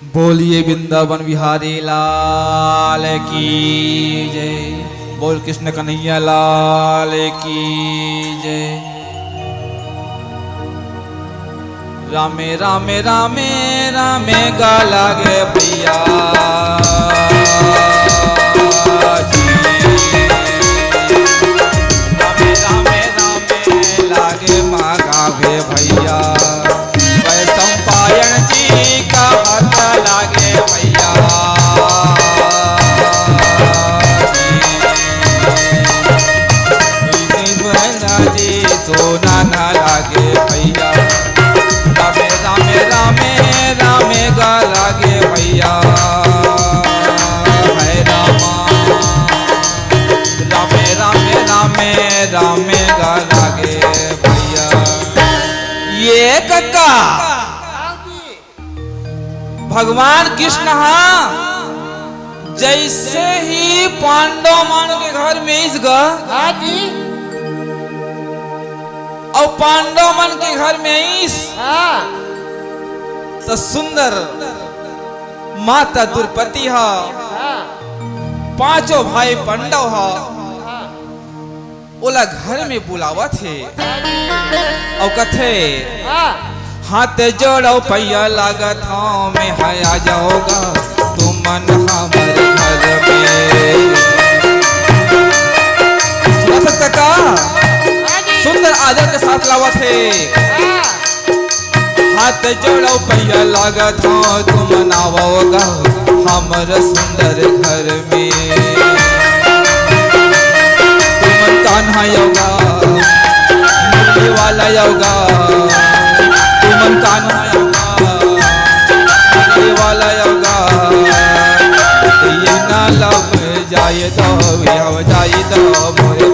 बोलिए वृंदावन बिहारी लाल की जय। बोल कृष्ण कन्हैया लाल की जय। रामे रामे रामे रामे गा लागे भैया जी। रामे रामे रामे लागे माँ गावे भैया। चंपायन जी का हाथ लागे भैया जी। सोना ना लागे भैया। रामे रामे रामे रामे गा लागे भैया। है रामा रामे रामे रामे रामे गा लागे भैया। ये कक्का भगवान कृष्ण जैसे ही पांडव मान के घर में इस जी और पांडव मन के घर में इस तो सुंदर माता द्रौपदी हा पांचों भाई पांडव हा ओला घर में बुलावा थे और कथे हाथ जोड़ो पैया लागत हाँ मैं हया जाओगा तुम मन हमारे घर में। सुना सकता का सुंदर आदर के साथ लावा थे। हाथ जोड़ो पैया लागत हाँ तुम मनाओगा हमारे सुंदर घर में। तुम कान्हा योगा मुरली वाला योगा तुमन कान्हा वाला योगा ये ना लब जाए दो जाए दो मोरे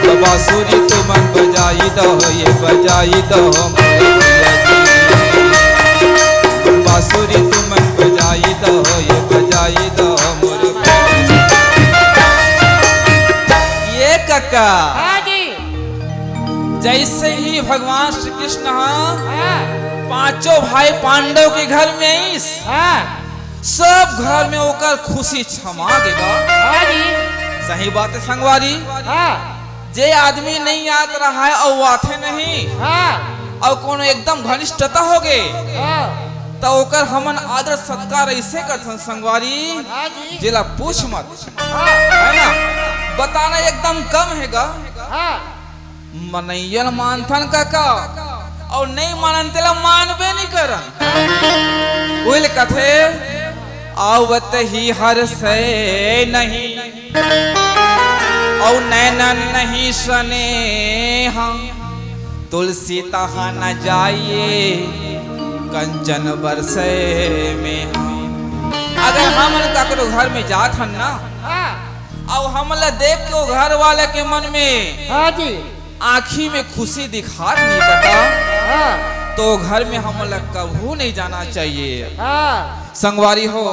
तो बांसुरी तुमन बजाई दो ये बजाई दो मोरे बांसुरी तुमन बजाई दो ये बजाई दो मोरे। ये कक्का जैसे ही भगवान श्री कृष्ण पांचों भाई पांडव के घर में सब घर में होकर खुशी छमा देगा। सही बात है संगवारी। जे आदमी नहीं याद रहा है और आते नहीं और कोनो एकदम घनिष्ठता हो गए तो ओकर हमन आदर सत्कार ऐसे करते संगवारी जिला पूछ मत है ना। बताना एकदम कम हैगा मनैयल मानथन का और नहीं मानन तेला मानबे नहीं करन। ओइल कथे आवत ही हर से नहीं और नैनन नहीं सने तुलसी तहा न जाइए कंचन बरसे में। अगर हमन ककरो घर में जात हन ना और हमला देख के घर वाले के मन में आँखी में खुशी दिखात नहीं पता तो घर में हम लोग कभी नहीं जाना चाहिए संगवारी हो।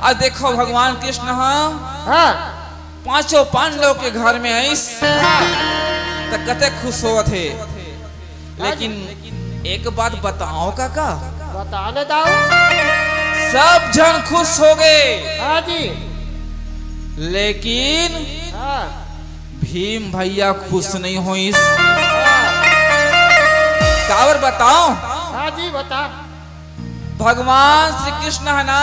आज देखो भगवान कृष्ण पांचों पांडव के घर में आइस तो कते खुश हो थे। लेकिन एक बात बताओ काका बता देता सब जन खुश हो गए लेकिन भीम भैया खुश नहीं हो इस कावर बताओ। जी बता। भगवान श्री कृष्ण है ना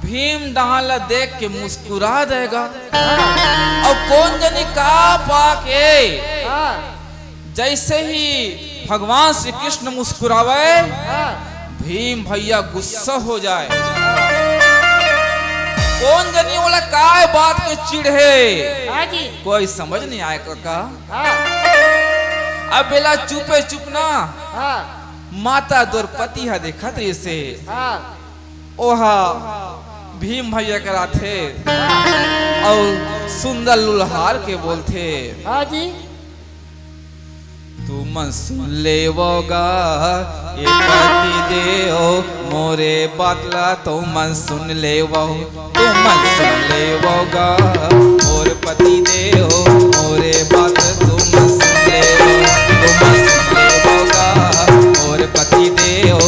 भीम डहाल देख के मुस्कुरा देगा और कौन जनी का पाके जैसे ही भगवान श्री कृष्ण मुस्कुरावे भीम भैया गुस्सा हो जाए। कौन जनी वाला काय बात के चिढ़े कोई समझ नहीं आए काका। अब बेला चुपे चुप ना माता द्रौपदी है देखा थे इसे ओहा भीम भैया करा थे और सुंदर लुल्हार के बोलते तुम सुन लेवोगा ये पति देओ मोरे बातला तुम सुन लेवो तुम सुन लेवोगा मोर पति देओ मोरे बात तुम सुन लेवो तुम सुन लेवोगा मोर पति देओ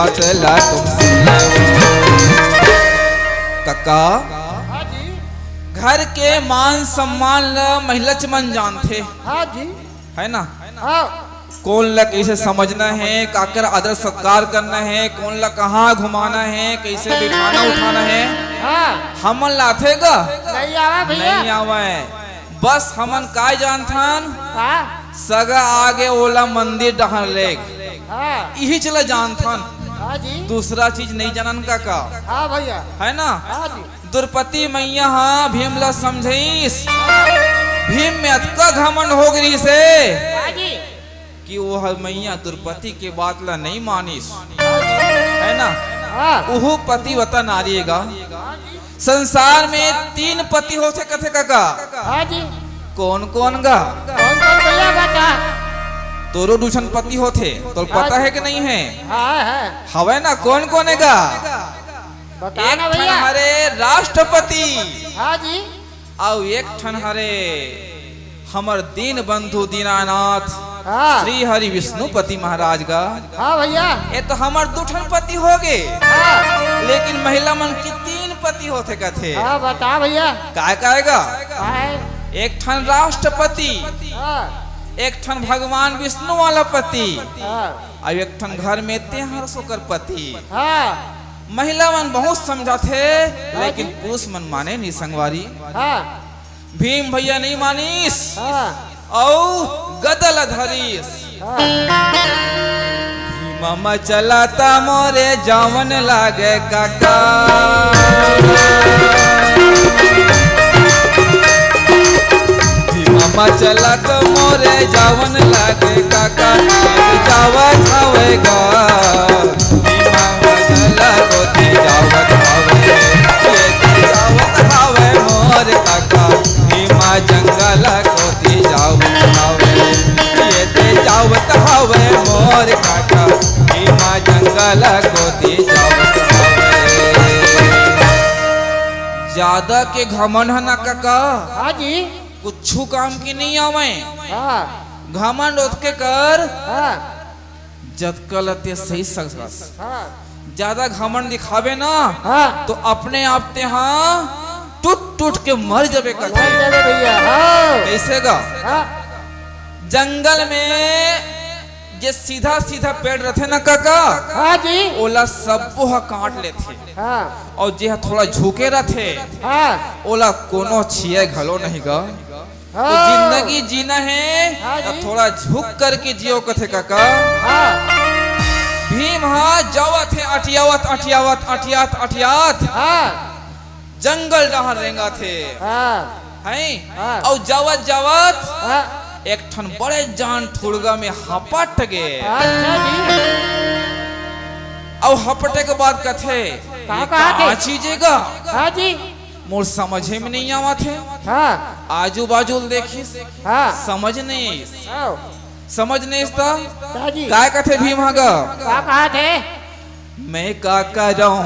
बात ला तुम सुन लो। काका हाँ जी। घर के मान सम्मान ला महिला चमन जानते हाँ जी। है ना। हाँ। कौन ला कैसे समझना है, काकर आदर सत्कार करना है, कौन ला कहाँ घुमाना है, कैसे बिठाना उठाना है, हाँ। हमन लाथेगा नहीं आवा भैया। नहीं आवे। बस हमन का जानथन हाँ। सगा आगे ओला मंदिर डहर लेग हाँ। यही चला जानथन। हाँ जी। दूसरा चीज नहीं जानन काका हाँ भैया। है ना। हाँ जी। द्रौपदी मैया हाँ भीम ला समझाइस, भीम में अतका घमंड हो गई से हाँ जी। कि वो मैया द्रौपदी के बात ला नहीं मानिस, हाँ जी। है ना। हाँ। उहु पतिव्रता नारीगा। संसार में 3 पति होते कथे काका। हाँ जी। कौन कौन गा? कौन कौन भैया बता। तोरो दूषण पति होते तो पता है कि नहीं है? हाँ है। हवे ना। कौन कौन है गा? बता एक ना ठन भैया। हरे राष्ट्रपति हाँ जी। और एक ठन हरे हमर दीन बंधु दीनानाथ हाँ। श्री हरि विष्णुपति महाराज का। हाँ भैया। ये तो हमर दूठन पति हो गए, हाँ। लेकिन महिला मन की 3 पति होते कथे। हाँ बता भैया। काय कायगा? हाँ। एक ठन राष्ट्रपति, हाँ। एक ठन भगवान विष्णु वाला पति, हाँ। और एक ठन घर में 13 सोकर पति। हाँ। महिला मन बहुत समझा थे, लेकिन पुरुष मन माने नहीं संगवारी। हाँ। भीम भैया नहीं मानीस हाँ। औ गदल धरीस। हाँ। भीमा चलाता मोरे जावन लागे काका, भीमा चलाता मोरे जावन लागे काका, जावत हवेगा भीमा चला गोती जावत हवे, जावत हवे मोर काका, भीमा जंगल गोती जावत हवे, ये ते जावत हवे मोर काका, भीमा जंगल गोती जावत हवे। ज्यादा के घमंड है ना काका, हाँ जी। कुछ काम की नहीं आवे। हाँ। घमंड उठ के कर हाँ। जत कलते सही सकस। हाँ। ज्यादा घमंड दिखावे ना हाँ। तो अपने आप ते हाँ टूट टूट के मर जाबे मर कथे। जाबे भैया। हाँ। कैसे गा? हाँ। जंगल में जे सीधा सीधा पेड़ रहते ना काका, हाँ जी। ओला सबो हा काट लेथे, हाँ। और जे हा थोड़ा झुके रहते हाँ। ओला कोनो छिए घलो नहीं गा। तो हाँ। जिंदगी जीना है हाँ तो जी। थोड़ा झुक करके जियो कथे काका। हाँ। भीम हा जावत है अटियावत अटियावत अटियात अटियात हाँ। जंगल डहर रेंगा थे हाँ। हैं। हाँ। और जावत जावत हाँ। एक ठन बड़े जान ठुड़गा में हपट गए, अच्छा जी। और हपटे के बाद कथे कहाँ कहाँ थे? का चीजेगा हाँ जी। मोर समझे में नहीं आवा थे। हाँ। आजू बाजू देखिस हाँ। समझ नहीं, हाँ। समझ नहीं इसता हाँ जी। काय कथे भीम हागा। कहाँ थे? मैं का कराऊं,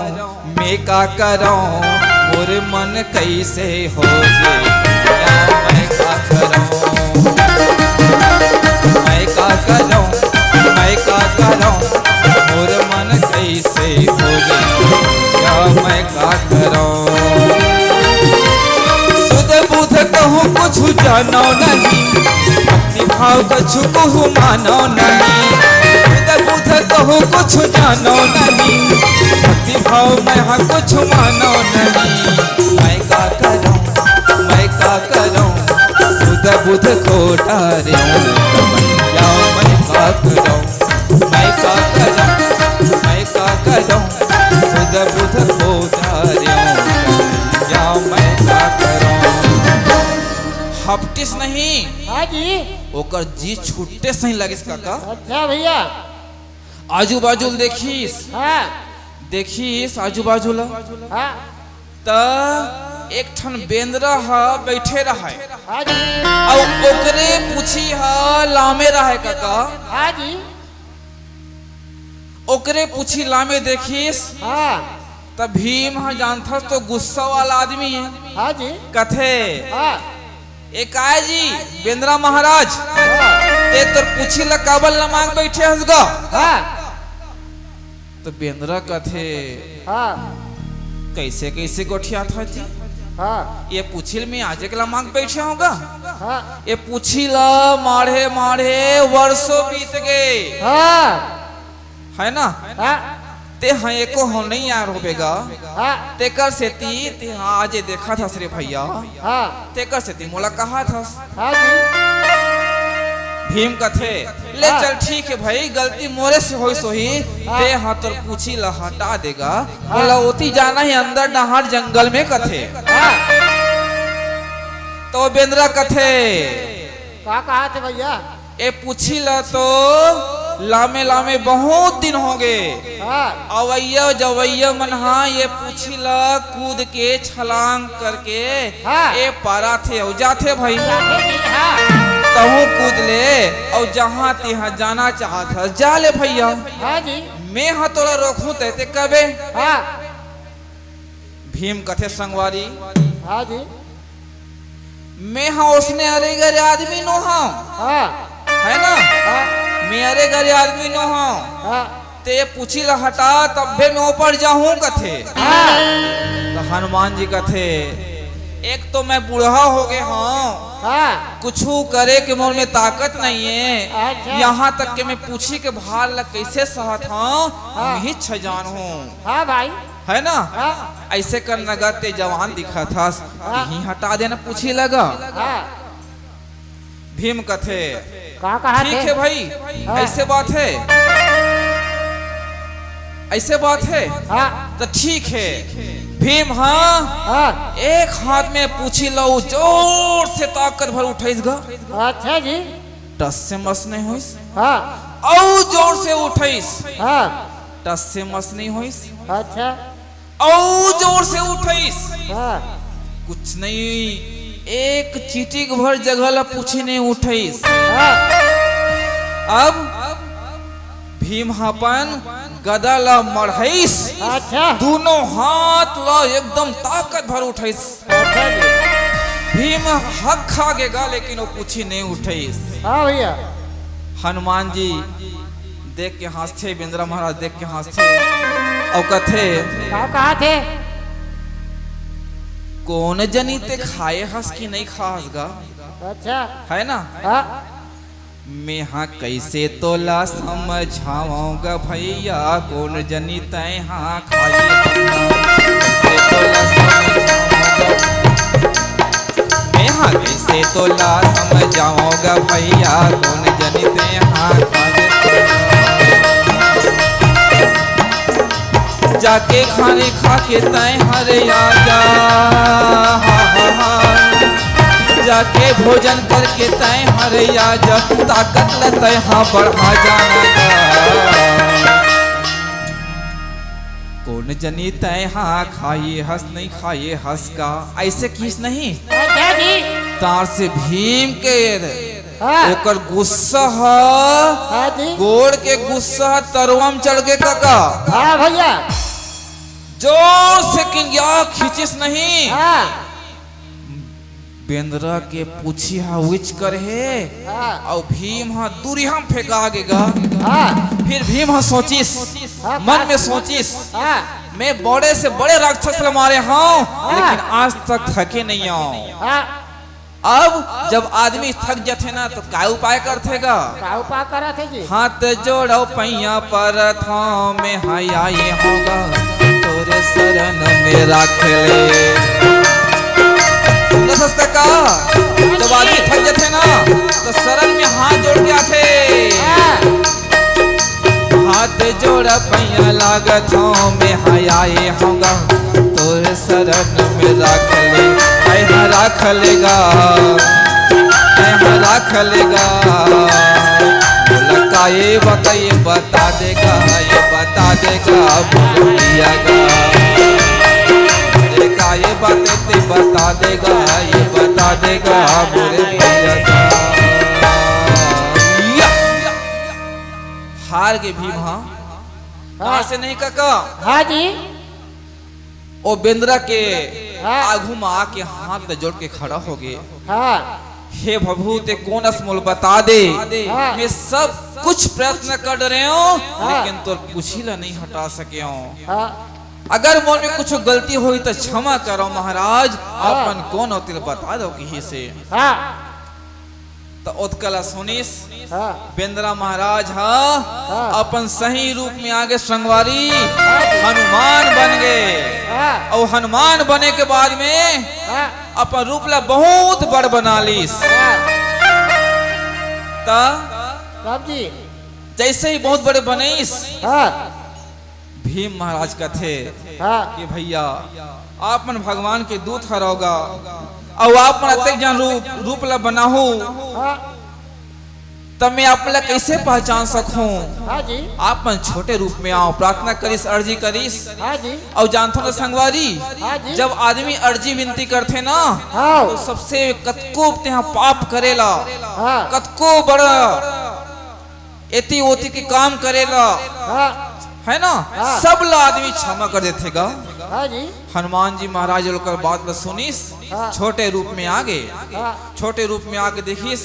मैं का कराऊं, मोर मन कैसे हो गए, मैं का कराऊं, मैं का कराऊं, मैं का कराऊं, मोर मन कैसे हो गए, मैं का कराऊं। सुध बुध कहूँ कुछ जानो नहीं, भक्ति भाव कछु कहूँ मानो नहीं, सुध बुध कहूँ कुछ जानो नहीं, भक्ति भाव में हाँ कुछ मानो नहीं, मैं का कराऊं, मैं का कराऊं, सुध बुध को डारेऊं, मैं का कराऊं, मैं का कराऊं, मैं का कराऊं, सुध बुध को डारेऊं, मैं का कराऊं। हपटिस नहीं, हाँ जी। ओकर जी छूटते सही लगिस काका। अच्छा भैया। आजू बाजू देखिस, हाँ। देखिस आजू बाजू ला हाँ। त एक ठन बेंदरा हा बैठे रहा, हाँ जी। और ओकरे पूछी हा लामे रहा काका। हाँ जी। ओकरे पूछी लामे देखिस हाँ। तब भीम हा जानथा तो गुस्सा वाला आदमी है। हाँ जी। कथे हाँ। एक आए जी बेंद्रा महाराज, हाँ। ते तो पूछी ला काबल ना मांग बैठे हंसगा। हाँ। तो तो बेंद्रा कथे हाँ कैसे कैसे गोठिया था जी। हाँ ये पूछिल में आज एकला मांग बैठा होगा। हाँ ये पूछिला माढ़े माढ़े वर्षों बीत गए हाँ है ना। हाँ ते हाँ एको हो नहीं यार होबेगा। हाँ ते कर से ते हाँ आज देखा था श्री भैया। हाँ ते कर से मोला कहा था हाँ जी भीम कथे ले चल ठीक है भाई गलती मोरे से होई सोही ते हाँ तो पूछी ला हटा देगा बोला ओती जाना ही अंदर नहर जंगल में कथे। हाँ तो बेंद्रा कथे क्या कहा थे भैया। ए पूछी ला तो लामे लामे बहुत दिन हो गए हाँ अवैया जवैया मन हाँ ये पूछी ला कूद के छलांग करके हाँ। ए पारा थे औ जाथे भाई जाते जी हाँ तहु कूद ले और जहाँ तिहा जाना चाहता जा ले भैया। हाँ जी मैं हाँ तोला रोकूं ते कबे। हाँ भीम कथे संगवारी हाँ जी मैं हाँ उसने अरे गरे आदमी नो हाँ हाँ है ना। हाँ मैं अरे गरे आदमी नो हाँ हाँ ते पूछी ला हटा तब भी मैं ऊपर जाऊं कथे। हाँ तो हनुमान जी कथे एक तो मैं बूढ़ा हो गए हाँ हाँ कुछ करे के मोर में ताकत नहीं है। अच्छा। यहाँ तक के मैं पूछी के भार ला कैसे सहत हूँ हाँ। नहीं छजान हूँ हाँ भाई है ना। हाँ ऐसे कर लगा ते जवान दिखा था हाँ। यही हटा देना पूछी लगा। हाँ भीम कथे क्या कहा ठीक थे। है भाई हाँ। ऐसे बात है ऐसे बात है हाँ तो ठीक है भीम हाँ हाँ एक हाथ में पूछी लो जोर से ताकत भर उठाइस गा अच्छा जी टस से मस नहीं होइस हाँ औ जोर से उठाइस हाँ टस से मस नहीं होइस अच्छा औ जोर से उठाइस हाँ कुछ नहीं एक चीटी भर जगह ला पूछी नहीं उठाइस। हाँ अब भीम अपन गदा ला मढ़ाइस अच्छा दोनों हाथ ला एकदम ताकत भर उठाइस। अच्छा जी भीम हक खा गेगा लेकिन वो पूछी नहीं उठाइस। हाँ भैया हनुमान जी देख के हंसते बेंद्रा महाराज देख के हंसते और कथे क्या कहा थे। कौन जनी ते खाए हंस की नहीं खास गा अच्छा है ना। हाँ मैं हाँ कैसे तोला समझाऊंगा भैया कौन जनी तय हाँ खाए कैसे तोला समझाऊंगा मैं हाँ कैसे तोला समझाऊंगा भैया कौन जनी तय हाँ खाए जाके खाने खा के तय हरे आजा हाँ हाँ हाँ जाके भोजन करके तय हरे आजा ताकत ल तय हाँ बढ़ा जाना कौन जनी तय हाँ खाइए हंस नहीं खाइए हंस का ऐसे किस नहीं अच्छा जी तार से भीम के हाँ ओकर गुस्सा हाँ जी गोड़ के गुस्सा तरवा में चढ़ के काका हाँ भैया जोर से किंया खींचिस नहीं हाँ बेंद्रा के पूछी हा विच कर है हाँ और भीम हा दूरी हम फेंका गेगा। हाँ फिर भीम हा सोचिस हाँ, मन में सोचिस हाँ मैं बड़े से बड़े राक्षस ले मारे हाँ लेकिन आज तक थके नहीं आऊं। हाँ अब जब आदमी थक जाते ना तो क्या उपाय करतेगा क्या उपाय करा थे जी। हाथ जोड़ो पैया पर था में हाय आए होगा तोरे शरण में रख ले का जब आदमी थक जाते ना तो शरण में हाथ जोड़ के आते हाँ हाथ जोड़ा पैया लागत हो में हयाए होगा तोरे शरण में रख ले ऐहा रख लेगा ऐहा रख लेगा बोला ये बता देगा ये बता देगा बोलिया का ये बातें ते बता देगा ये बता देगा बोले भैया हार के भीम हाँ कहाँ से नहीं काका हाँ जी ओ बेंद्रा के हाँ। आगू में आके हाथ जोड़ के खड़ा हो गए। हाँ हे प्रभु ते कौन असमूल बता दे। हाँ। मैं सब कुछ प्रयत्न कर रहे हूँ लेकिन तो पूछिला नहीं हटा सके हूँ। हाँ। अगर मन में कुछ गलती हुई तो क्षमा करो महाराज। अपन कौन होती बता दो कहीं से। हाँ। तो उत्कला सुनिस हाँ। बेंद्रा महाराज हा हाँ। अपन सही रूप में आगे संगवारी हनुमान बन गए। हाँ। और हनुमान बने के बाद में हाँ। अपन रूप ला बहुत बड़ बना लीस। हाँ। तब जी जैसे ही बहुत बड़े बनीस हाँ। भीम महाराज का थे हाँ। कि भैया आपन भगवान के दूत हरोगा और आप मन अत्यंत जन रूप ला बनाहू हाँ। तब मैं आप ला कैसे पहचान सकूं। हाँ जी। आप मन छोटे रूप में आओ प्रार्थना करिस अर्जी करिस। हाँ जी। और जानथो ना संगवारी हाँ जी। जब आदमी अर्जी विनती करते ना हाँ। तो सबसे कतको तेहा पाप करेला हाँ। कतको बड़ा एती ओती के काम करेला हाँ। है ना। हाँ। सब ला आदमी क्षमा कर देतेगा। हाँ जी। हनुमान जी महाराज लोकर बात में सुनिस हाँ। छोटे रूप में आगे हाँ। छोटे रूप में आके देखिस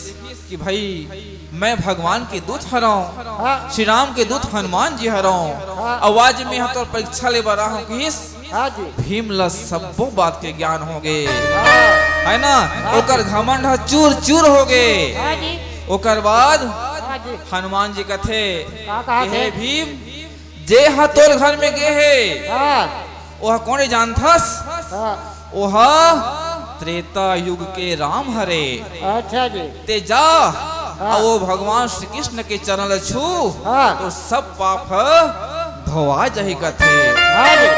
कि भाई मैं भगवान के दूत हराऊं। हाँ। श्री राम के दूत हनुमान जी हराऊं। हाँ। आवाज में यहाँ तो परीक्षा ले बरा हूँ कि हाँ जी। भीम ला सबो बात के ज्ञान हो गए हाँ। है ना। ओकर घमंड ह चूर चूर हो गए। हाँ जी। ओकर बाद हाँ जी। हनुमान जी कथे का कहा हे थे? भीम जे हा तोर घर में गे है हाँ। वह कौन जानथस। हाँ। वह त्रेता युग के राम हरे। अच्छा जी। ते जा और वो भगवान श्री कृष्ण के चरण छू हाँ। तो सब पाप धोआ जाही कथे। हाँ जी।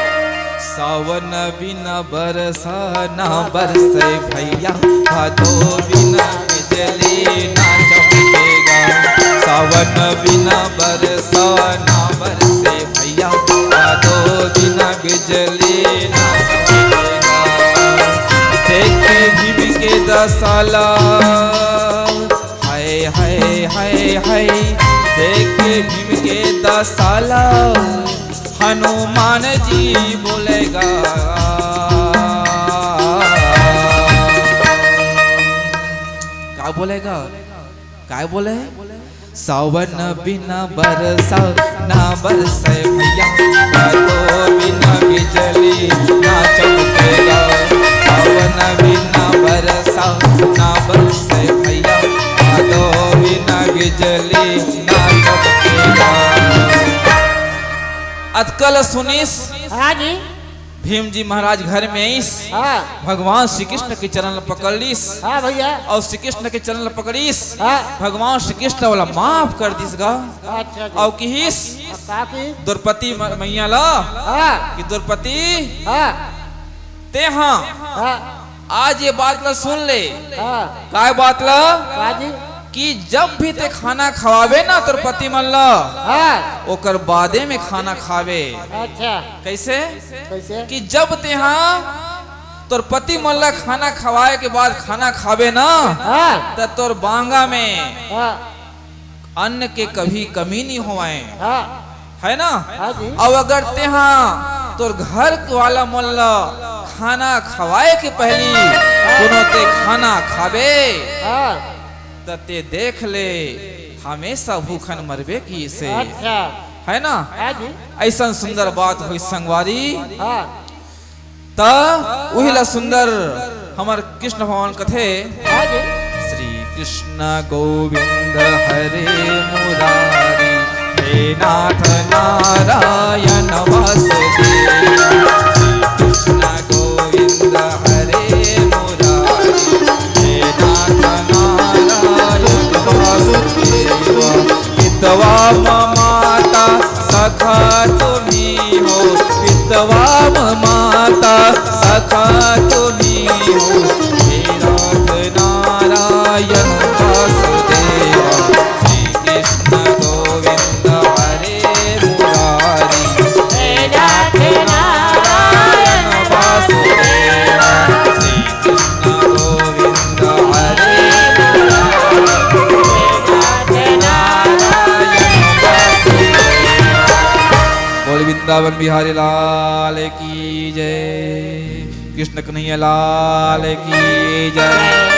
सावन बिना बरसा ना बरसे भैया भादो बिना बिजली ना चमकेगा। सावन बिना बरसा ना बरसे भैया भादो बिना बिजली ना चमकेगा। देखे भीम के दसाला हाय हाय हाय हाय। देखे भीम के दसाला हनुमान जी बोलेगा। क्या बोलेगा क्या बोले। सावन बिना बरसा ना बरसे भैया भादो बिना बिजली ना चमकेगा। सावन बिना बरसा ना बरसे भैया भादो बिना बिजली ना चमकेगा। अतकल सुनिस हाँ जी। भीम जी महाराज घर में आईस हाँ। भगवान श्री कृष्ण के चरण पकड़ लीस हाँ भैया। और श्री कृष्ण के चरण पकड़ीस हाँ। भगवान श्री कृष्ण वाला माफ कर दिस गा। अच्छा जी। और किहिस काकी। द्रौपदी मैया ला हाँ। कि द्रौपदी हाँ। ते हाँ हाँ। आज ये बात ला सुन ले। हाँ। काय बात ला हाँ जी। कि जब भी ते खाना खवावे ना द्रौपदी मन ला हाँ। ओकर बादे में खाना खावे। अच्छा। कैसे कैसे। कि जब ते हाँ तोर पति मन ला खाना खवाए के बाद खाना खावे ना हाँ। तो तोर बांगा में हाँ। अन्न के कभी कमी नहीं होए हाँ। है ना। हाँ जी। और अगर ते हाँ तोर घर वाला मन ला खाना खवाए के पहली दोनों ते खाना खावे हाँ। तो ते देख ले हमेशा भूखन मरबे की से अच्छा। है ना। हाँ जी। ऐसा सुंदर बात हुई संगवारी। हाँ। ता वही ला सुंदर हमार कृष्ण भगवान कथे। हाँ जी। श्री कृष्ण गोविंद हरे मुरारी हे नाथ नारायण वासुदेव। कृष्ण गोविंद हरे मुरारी हे नाथ नारायण वासुदेव। पितवा माता सखा तुम्ही हो पितवा माता सखा तुम्ही हो। हे नाथ नारायण वासुदेव। श्री कृष्ण गोविंद हरे मुरारी हे नाथ नारायण वासुदेव। श्री कृष्ण गोविंद हरे मुरारी हे नाथ नारायण वासुदेव। बोल वृंदावन बिहारी लाल की जय। कृष्ण कन्हैया लाल की जय।